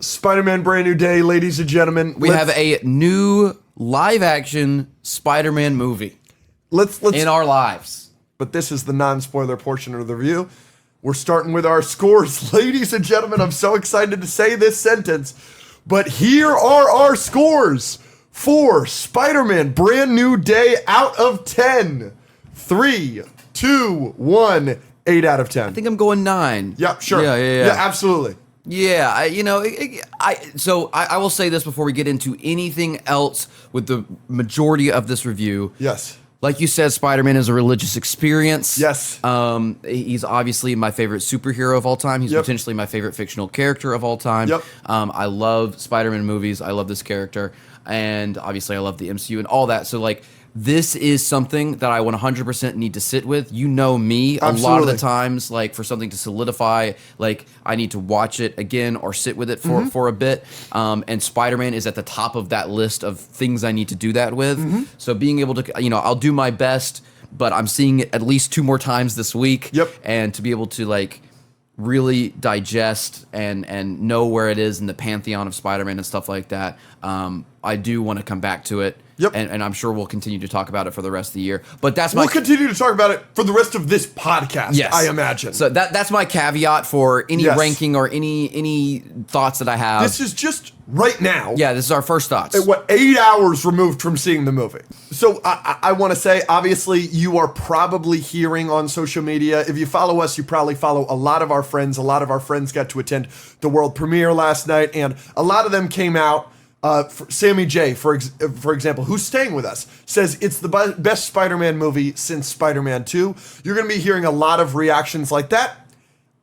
Spider-Man Brand New Day, ladies and gentlemen. We have a new live-action Spider-Man movie let's in our lives. But this is the non-spoiler portion of the review. We're starting with our scores. Ladies and gentlemen, I'm so excited to say this sentence, but here are our scores for Spider-Man Brand New Day out of 10. 3, 2, 1, 8 out of 10. I think I'm going 9. Yeah, sure. Yeah, absolutely. Yeah, I will say this before we get into anything else with the majority of this review. Yes. Like you said, Spider-Man is a religious experience. Yes. He's obviously my favorite superhero of all time. He's potentially my favorite fictional character of all time. Yep. I love Spider-Man movies. I love this character. And obviously I love the MCU and all that. So like, this is something that I 100% need to sit with. You know me, Absolutely. a lot of the times, like for something to solidify, like I need to watch it again or sit with it for a bit. And Spider-Man is at the top of that list of things I need to do that with. So being able to, I'll do my best, but I'm seeing it at least 2 more times this week. Yep. And to be able to like really digest and know where it is in the pantheon of Spider-Man and stuff like that, I do want to come back to it. Yep. And I'm sure we'll continue to talk about it for the rest of the year. But we'll continue to talk about it for the rest of this podcast, yes. I imagine. So that's my caveat for any ranking or any thoughts that I have. This is just right now. Yeah, this is our first thoughts. 8 hours removed from seeing the movie. So I want to say, obviously, you are probably hearing on social media. If you follow us, you probably follow a lot of our friends. A lot of our friends got to attend the world premiere last night, and a lot of them came out. Sammy J, for example, who's staying with us, says it's the best Spider-Man movie since Spider-Man 2. You're going to be hearing a lot of reactions like that.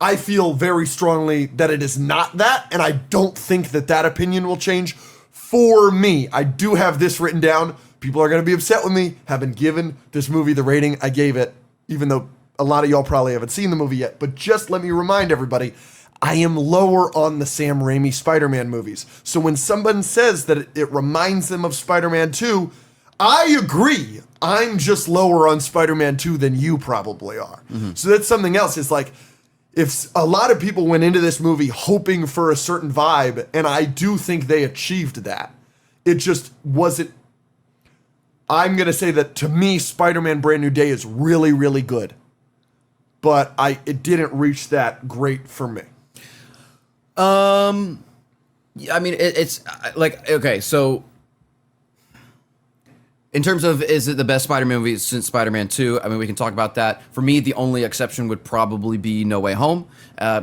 I feel very strongly that it is not that, and I don't think that opinion will change for me. I do have this written down. People are going to be upset with me. Haven't given this movie the rating I gave it, even though a lot of y'all probably haven't seen the movie yet. But just let me remind everybody, I am lower on the Sam Raimi Spider-Man movies. So when someone says that it reminds them of Spider-Man 2, I agree. I'm just lower on Spider-Man 2 than you probably are. So that's something else. It's like, if a lot of people went into this movie hoping for a certain vibe, and I do think they achieved that, it just wasn't. I'm going to say that to me, Spider-Man Brand New Day is really, really good. But it didn't reach that great for me. I mean, it's like, okay, so in terms of, is it the best Spider-Man movie since Spider-Man 2? I mean, we can talk about that. For me, the only exception would probably be No Way Home,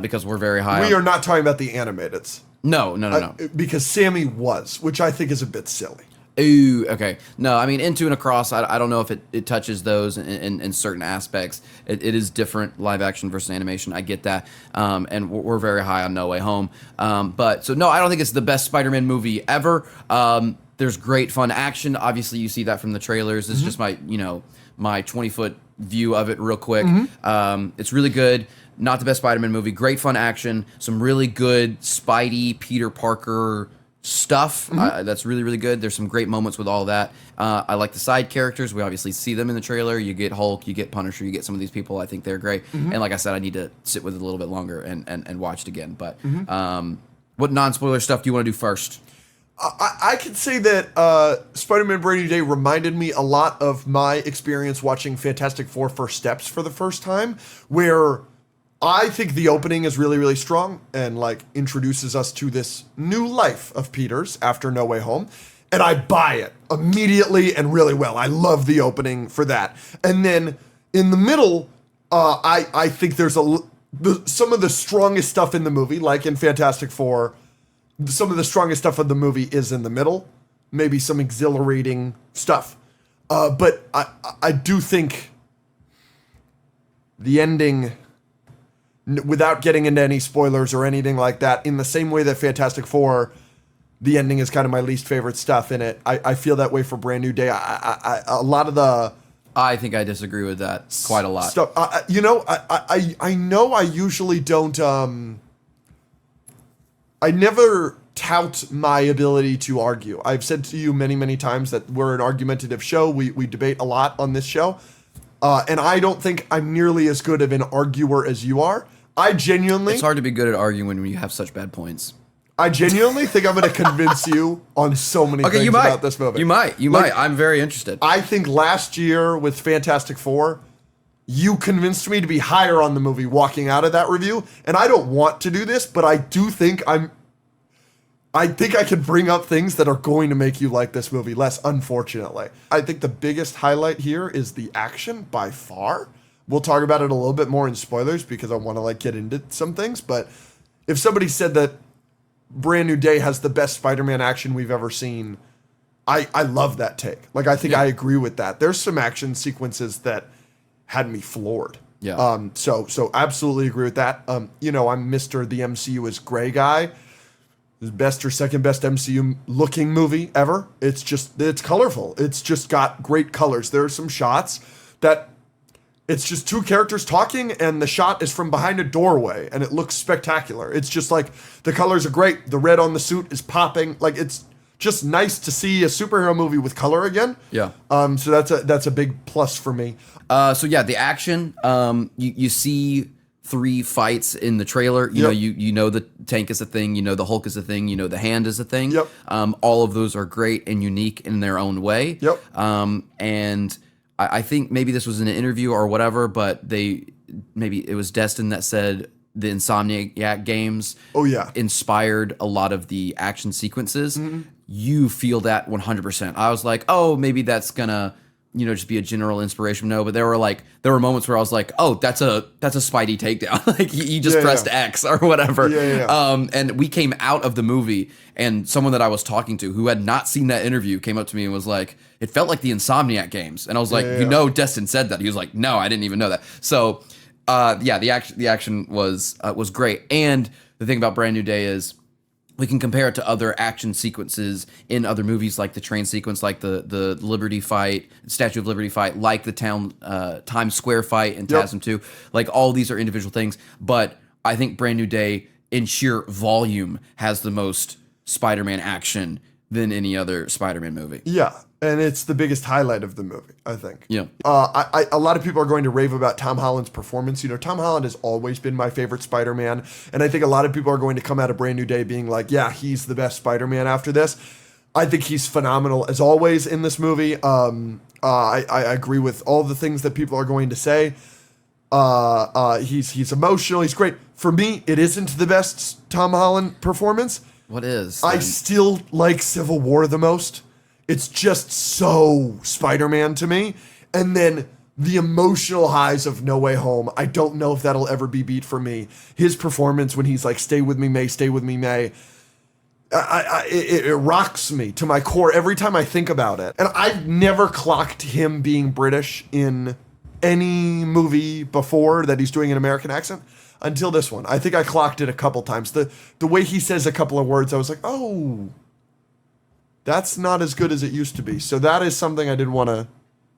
because we're very high. We are not talking about the animated. No. Because Sammy was, which I think is a bit silly. Ooh, okay. No, I mean, Into and Across, I don't know if it touches those in certain aspects. It is different, live action versus animation. I get that. And we're very high on No Way Home. But so, no, I don't think it's the best Spider-Man movie ever. There's great fun action. Obviously, you see that from the trailers. This is just my 20-foot view of it real quick. It's really good. Not the best Spider-Man movie. Great fun action. Some really good Spidey, Peter Parker stuff that's really, really good. There's some great moments with all that. I like the side characters. We obviously see them in the trailer. You get Hulk, you get Punisher, you get some of these people. I think they're great. And like I said, I need to sit with it a little bit longer and watch it again. But what non-spoiler stuff do you want to do first? I can say that Spider-Man Brand New Day reminded me a lot of my experience watching Fantastic Four First Steps for the first time, where I think the opening is really, really strong and like introduces us to this new life of Peter's after No Way Home. And I buy it immediately and really well. I love the opening for that. And then in the middle, I think there's some of the strongest stuff in the movie, like in Fantastic Four. Some of the strongest stuff of the movie is in the middle. Maybe some exhilarating stuff. But I do think the ending, without getting into any spoilers or anything like that, in the same way that Fantastic Four, the ending is kind of my least favorite stuff in it. I feel that way for Brand New Day. A lot of the... I think I disagree with that quite a lot. Stuff. I know I usually don't... I never tout my ability to argue. I've said to you many, many times that we're an argumentative show. We debate a lot on this show. And I don't think I'm nearly as good of an arguer as you are. I genuinely... It's hard to be good at arguing when you have such bad points. I genuinely think I'm going to convince you on so many things about this movie. You might. I'm very interested. I think last year with Fantastic Four, you convinced me to be higher on the movie walking out of that review, and I don't want to do this, but I do think I think I can bring up things that are going to make you like this movie less, unfortunately. I think the biggest highlight here is the action by far. We'll talk about it a little bit more in spoilers because I want to get into some things, but if somebody said that Brand New Day has the best Spider-Man action we've ever seen, I love that take. I think I agree with that. There's some action sequences that had me floored. Yeah. So absolutely agree with that. I'm Mr. The MCU is Gray guy. The best or second best MCU looking movie ever. It's colorful. It's just got great colors. There are some shots that it's just two characters talking and the shot is from behind a doorway and it looks spectacular. It's just the colors are great. The red on the suit is popping. It's just nice to see a superhero movie with color again. Yeah. So that's a big plus for me. The action, you see 3 fights in the trailer. You know the tank is a thing, the Hulk is a thing, the hand is a thing. Yep. All of those are great and unique in their own way. Yep. And I think maybe this was in an interview or whatever, but maybe it was Destin that said the Insomniac games inspired a lot of the action sequences. Mm-hmm. You feel that 100%. I was like, oh, maybe that's gonna just be a general inspiration. No, but there were moments where I was like, oh, that's a Spidey takedown. He just pressed X or whatever. And we came out of the movie and someone that I was talking to who had not seen that interview came up to me and was like, it felt like the Insomniac games. And I was like, Destin said that. He was like, no, I didn't even know that. So the action was great. And the thing about Brand New Day is we can compare it to other action sequences in other movies, like the train sequence, like the Liberty fight, Statue of Liberty fight, like the Times Square fight in TASM 2. All these are individual things, but I think Brand New Day, in sheer volume, has the most Spider-Man action than any other Spider-Man movie. Yeah, and it's the biggest highlight of the movie, I think. Yeah. A lot of people are going to rave about Tom Holland's performance. Tom Holland has always been my favorite Spider-Man, and I think a lot of people are going to come out of Brand New Day being like, yeah, he's the best Spider-Man after this. I think he's phenomenal, as always, in this movie. I agree with all the things that people are going to say. He's emotional. He's great. For me, it isn't the best Tom Holland performance. What is? I still like Civil War the most. It's just so Spider-Man to me. And then the emotional highs of No Way Home, I don't know if that'll ever be beat for me. His performance when he's like, stay with me, May, stay with me, May. It rocks me to my core every time I think about it. And I've never clocked him being British in any movie before that he's doing an American accent until this one. I think I clocked it a couple times. The way he says a couple of words, I was like, oh, that's not as good as it used to be. So that is something I did want to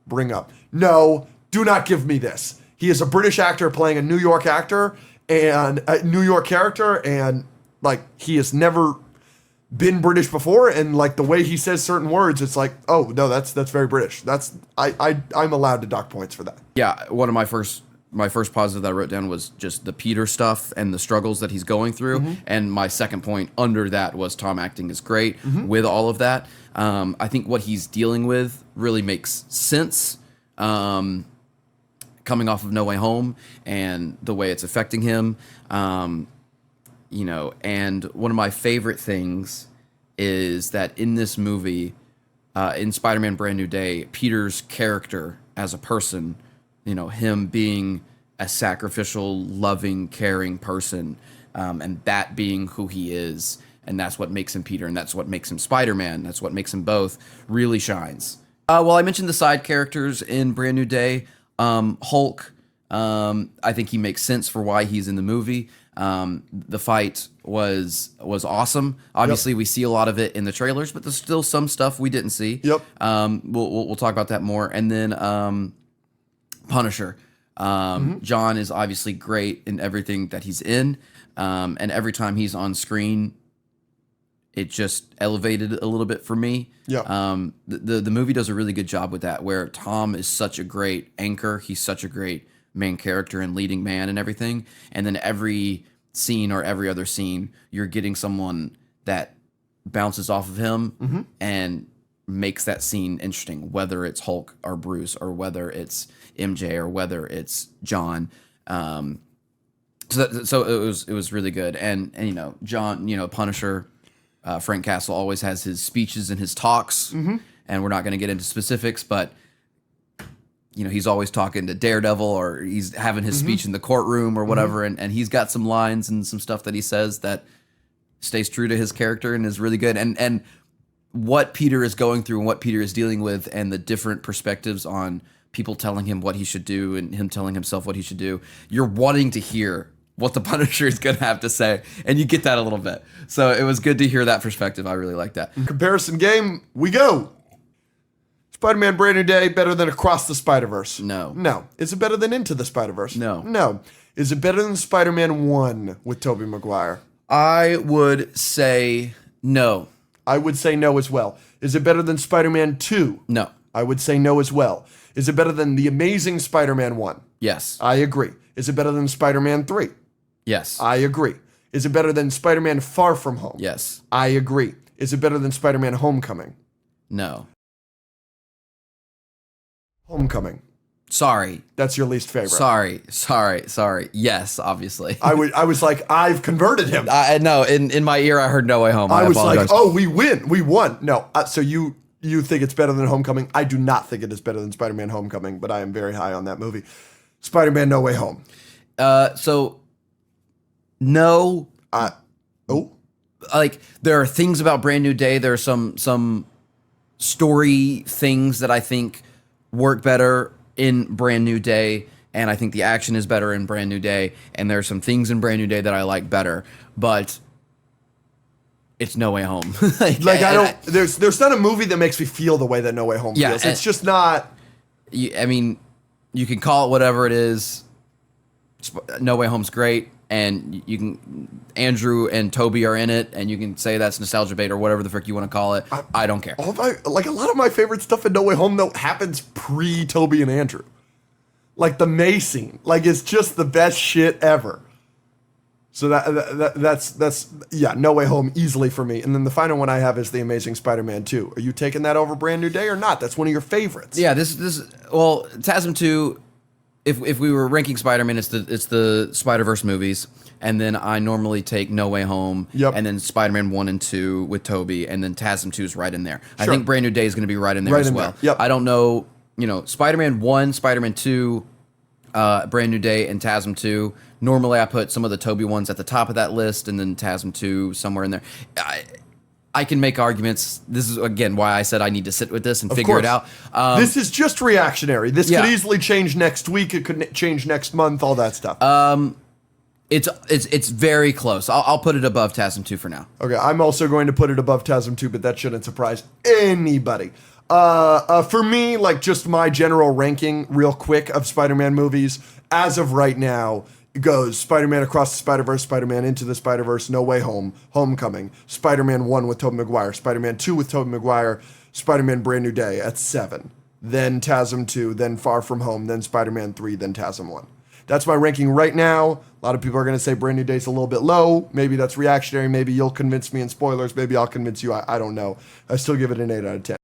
bring up. No, do not give me this. He is a British actor playing a New York actor and a New York character, and he has never been British before, and the way he says certain words, it's like, oh no, that's very British. I'm allowed to dock points for that. Yeah, one of my first positive that I wrote down was just the Peter stuff and the struggles that he's going through. Mm-hmm. And my second point under that was Tom acting is great with all of that. I think what he's dealing with really makes sense coming off of No Way Home and the way it's affecting him. And one of my favorite things is that in this movie, in Spider-Man Brand New Day, Peter's character as a person, him being a sacrificial, loving, caring person, and that being who he is, and that's what makes him Peter, and that's what makes him Spider-Man, that's what makes him both, really shines. Well, I mentioned the side characters in Brand New Day. Hulk, I think he makes sense for why he's in the movie. The fight was awesome. Obviously, we see a lot of it in the trailers, but there's still some stuff we didn't see. Yep. We'll talk about that more. And then Punisher. John is obviously great in everything that he's in, and every time he's on screen, it just elevated a little bit for me. Yeah. The movie does a really good job with that, where Tom is such a great anchor. He's such a great main character and leading man and everything. And then every scene or every other scene, you're getting someone that bounces off of him and makes that scene interesting, whether it's Hulk or Bruce or whether it's MJ or whether it's John. So it was really good. And you know, John, you know, Punisher, Frank Castle always has his speeches and his talks, and we're not going to get into specifics, but you know, he's always talking to Daredevil, or he's having his speech in the courtroom or whatever, and he's got some lines and some stuff that he says that stays true to his character and is really good. And what Peter is going through and what Peter is dealing with, and the different perspectives on people telling him what he should do and him telling himself what he should do, you're wanting to hear what the Punisher is going to have to say, and you get that a little bit. So it was good to hear that perspective. I really like that. Comparison game, we go. Spider-Man Brand New Day better than Across the Spider-Verse? No. No. Is it better than Into the Spider-Verse? No. No. Is it better than Spider-Man 1 with Tobey Maguire? I would say no. I would say no as well. Is it better than Spider-Man 2? No. I would say no as well. Is it better than The Amazing Spider-Man 1? Yes. I agree. Is it better than Spider-Man 3? Yes. I agree. Is it better than Spider-Man Far From Home? Yes. I agree. Is it better than Spider-Man Homecoming? No. Homecoming. Sorry. That's your least favorite. Sorry. Yes, obviously. I was like, I've converted him. No, in my ear, I heard No Way Home. I was apologize. like, oh, we won. No, so you think it's better than Homecoming? I do not think it is better than Spider-Man Homecoming, but I am very high on that movie. Spider-Man No Way Home. So, no. Like, there are things about Brand New Day. There are some story things that I think work better in Brand New Day, and I think the action is better in Brand New Day, and there are some things in Brand New Day that I like better, but it's No Way Home. There's not a movie that makes me feel the way that No Way Home feels. It's just not. I mean, you can call it whatever it is. No Way Home's great, and you can Andrew and Toby are in it, and you can say that's nostalgia bait or whatever the frick you want to call it. I don't care. A lot of my favorite stuff in No Way Home though happens pre Toby and Andrew. Like the May scene, like it's just the best shit ever. So that's No Way Home easily for me. And then the final one I have is The Amazing Spider-Man 2. Are you taking that over Brand New Day or not? That's one of your favorites. Yeah, well, TASM 2. If we were ranking Spider-Man, it's the Spider-Verse movies, and then I normally take No Way Home, and then Spider-Man 1 and 2 with Tobey, and then TASM 2 is right in there. Sure. I think Brand New Day is going to be right in there as well. Yep. I don't know, Spider-Man 1, Spider-Man 2, Brand New Day, and TASM 2. Normally I put some of the Tobey ones at the top of that list, and then TASM 2 somewhere in there. I can make arguments. This is, again, why I said I need to sit with this and figure it out. This is just reactionary. This could easily change next week. It could change next month, all that stuff. It's very close. I'll put it above TASM 2 for now. Okay, I'm also going to put it above TASM 2, but that shouldn't surprise anybody. For me, like just my general ranking real quick of Spider-Man movies, as of right now, goes Spider-Man Across the Spider-Verse, Spider-Man Into the Spider-Verse, No Way Home, Homecoming, Spider-Man 1 with Tobey Maguire, Spider-Man 2 with Tobey Maguire, Spider-Man Brand New Day at 7, then TASM 2, then Far From Home, then Spider-Man 3, then TASM 1. That's my ranking right now. A lot of people are going to say Brand New Day's a little bit low. Maybe that's reactionary. Maybe you'll convince me in spoilers. Maybe I'll convince you. I don't know. I still give it an 8 out of 10.